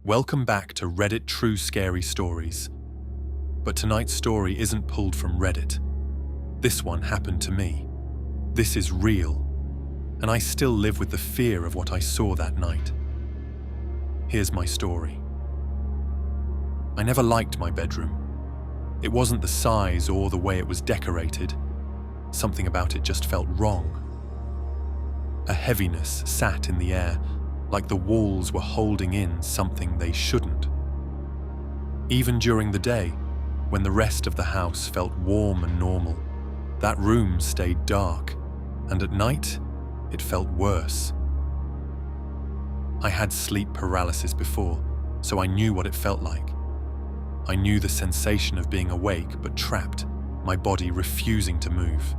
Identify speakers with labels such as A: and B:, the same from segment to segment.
A: Welcome back to Reddit True Scary Stories. But tonight's story isn't pulled from Reddit. This one happened to me. This is real, and I still live with the fear of what I saw that night. Here's my story. I never liked my bedroom. It wasn't the size or the way it was decorated. Something about it just felt wrong. A heaviness sat in the air, like the walls were holding in something they shouldn't. Even during the day, when the rest of the house felt warm and normal, that room stayed dark, and at night, it felt worse. I had sleep paralysis before, so I knew what it felt like. I knew the sensation of being awake but trapped, my body refusing to move.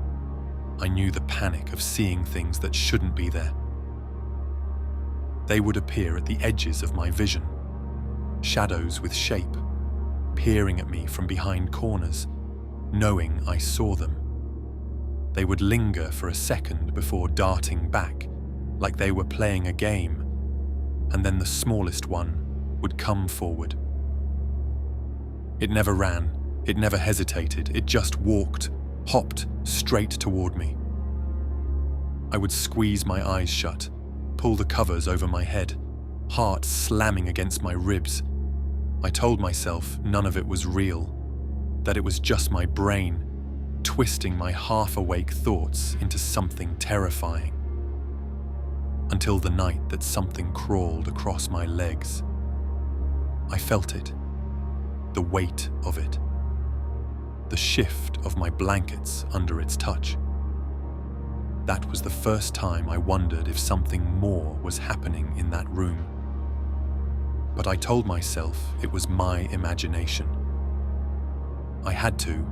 A: I knew the panic of seeing things that shouldn't be there. They would appear at the edges of my vision, shadows with shape, peering at me from behind corners, knowing I saw them. They would linger for a second before darting back, like they were playing a game, and then the smallest one would come forward. It never ran, it never hesitated, it just walked, hopped straight toward me. I would squeeze my eyes shut, pull the covers over my head, heart slamming against my ribs. I told myself none of it was real, that it was just my brain, twisting my half-awake thoughts into something terrifying. Until the night that something crawled across my legs. I felt it, the weight of it, the shift of my blankets under its touch. That was the first time I wondered if something more was happening in that room. But I told myself it was my imagination. I had to.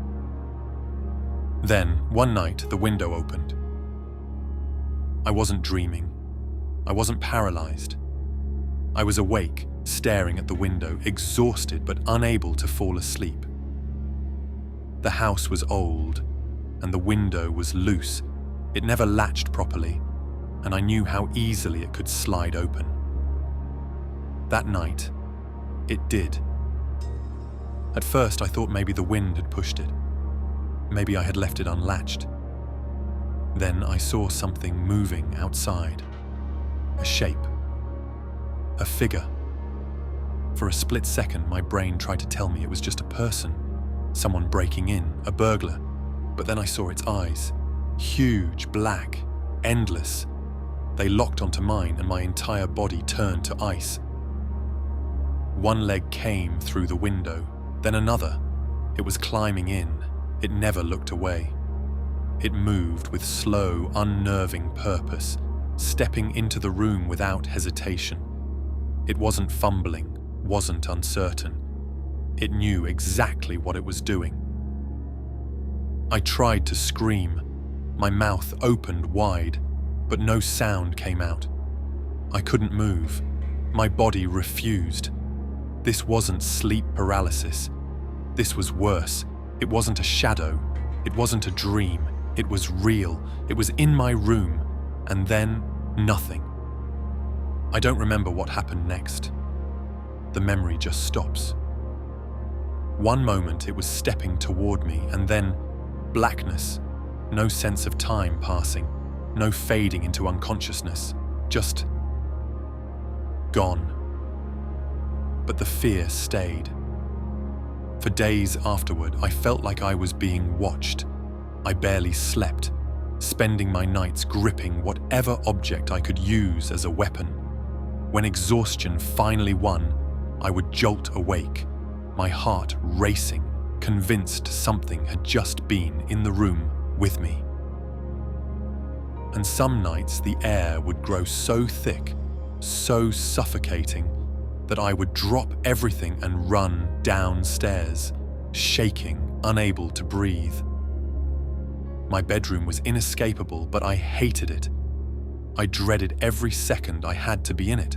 A: Then, one night, the window opened. I wasn't dreaming. I wasn't paralyzed. I was awake, staring at the window, exhausted but unable to fall asleep. The house was old, and the window was loose. It never latched properly, and I knew how easily it could slide open. That night, it did. At first, I thought maybe the wind had pushed it. Maybe I had left it unlatched. Then I saw something moving outside. A shape. A figure. For a split second, my brain tried to tell me it was just a person, someone breaking in, a burglar. But then I saw its eyes. Huge, black, endless. They locked onto mine and my entire body turned to ice. One leg came through the window, then another. It was climbing in. It never looked away. It moved with slow, unnerving purpose, stepping into the room without hesitation. It wasn't fumbling, wasn't uncertain. It knew exactly what it was doing. I tried to scream. My mouth opened wide, but no sound came out. I couldn't move. My body refused. This wasn't sleep paralysis. This was worse. It wasn't a shadow. It wasn't a dream. It was real. It was in my room. And then, nothing. I don't remember what happened next. The memory just stops. One moment it was stepping toward me, and then blackness. No sense of time passing, no fading into unconsciousness, just gone. But the fear stayed. For days afterward, I felt like I was being watched. I barely slept, spending my nights gripping whatever object I could use as a weapon. When exhaustion finally won, I would jolt awake, my heart racing, convinced something had just been in the room with me. And some nights the air would grow so thick, so suffocating, that I would drop everything and run downstairs, shaking, unable to breathe. My bedroom was inescapable, but I hated it. I dreaded every second I had to be in it.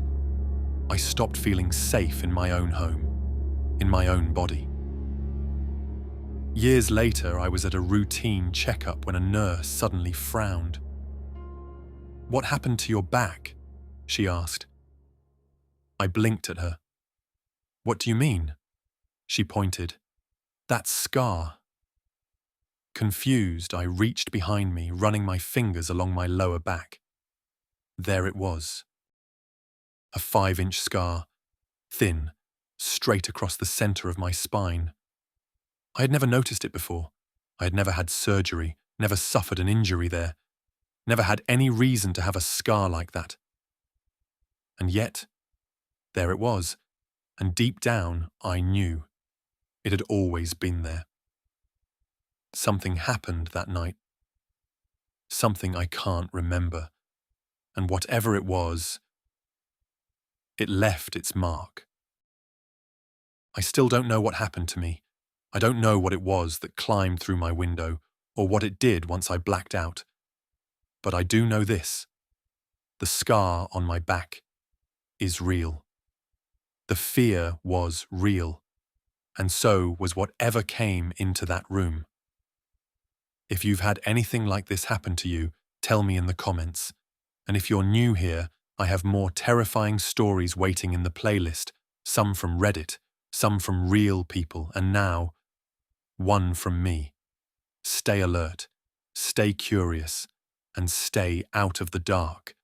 A: I stopped feeling safe in my own home, in my own body. Years later, I was at a routine checkup when a nurse suddenly frowned. "What happened to your back?" she asked. I blinked at her. What do you mean? She pointed. That scar. Confused, I reached behind me, running my fingers along my lower back. There it was. A 5-inch scar, thin, straight across the center of my spine. I had never noticed it before. I had never had surgery, never suffered an injury there, never had any reason to have a scar like that. And yet, there it was, and deep down I knew. It had always been there. Something happened that night. Something I can't remember. And whatever it was, it left its mark. I still don't know what happened to me. I don't know what it was that climbed through my window, or what it did once I blacked out. But I do know this. The scar on my back is real. The fear was real, and so was whatever came into that room. If you've had anything like this happen to you, tell me in the comments. And if you're new here, I have more terrifying stories waiting in the playlist, some from Reddit, some from real people, and now, one from me. Stay alert, stay curious, and stay out of the dark.